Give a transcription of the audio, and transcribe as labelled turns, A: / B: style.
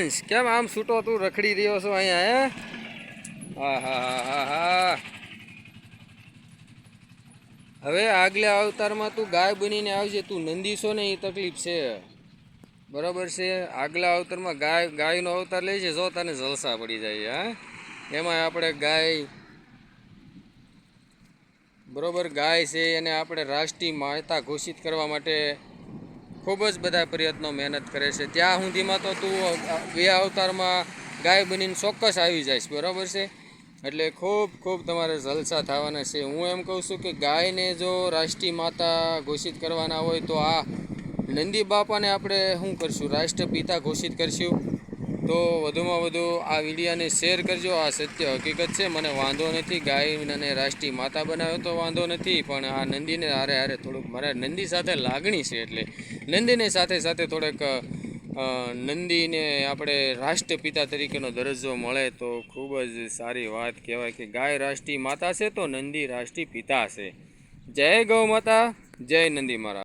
A: અંશ કેમ આમ છૂટો તું રખડી રહ્યો છો અહીંયા? હે હા હા હા હા. હવે આગલા અવતારમાં તું ગાય બનીને આવજે. તું નંદી છો ને એ તકલીફ છે, બરાબર છે? આગલા અવતારમાં ગાયનો અવતાર લે છે, જો તને જલસા પડી જાય. હા, એમાં આપણે ગાય, બરોબર, ગાય છે એને આપણે રાષ્ટ્રીય માતા ઘોષિત કરવા માટે ખૂબ જ બધા પ્રયત્નો મહેનત કરે છે. ત્યાં સુધીમાં તો તું બે અવતારમાં ગાય બનીને ચોક્કસ આવી જઈશ, બરાબર છે? એટલે ખૂબ ખૂબ તમારે જલસા થવાના છે. હું એમ કહું છું કે ગાયને જો રાષ્ટ્રીય માતા ઘોષિત કરવાના હોય તો આ નંદી બાપાને આપણે શું કરશું? રાષ્ટ્રપિતા ઘોષિત કરશું. તો વધુમાં વધુ આ વિડીયાને શેર કરજો. આ સત્ય હકીકત છે, મને વાંધો નથી. ગાયને રાષ્ટ્રીય માતા બનાવ્યો તો વાંધો નથી, પણ આ નંદીને હારે હારે થોડુંક મારે નંદી સાથે લાગણી છે, એટલે નંદીની સાથે સાથે થોડેક નંદીને આપણે રાષ્ટ્રપિતા તરીકેનો દરજ્જો મળે તો ખૂબ જ સારી વાત કહેવાય કે ગાય રાષ્ટ્રીય માતા છે તો નંદી રાષ્ટ્રીય પિતા છે. જય ગૌ માતા, જય નંદી મહારાજ.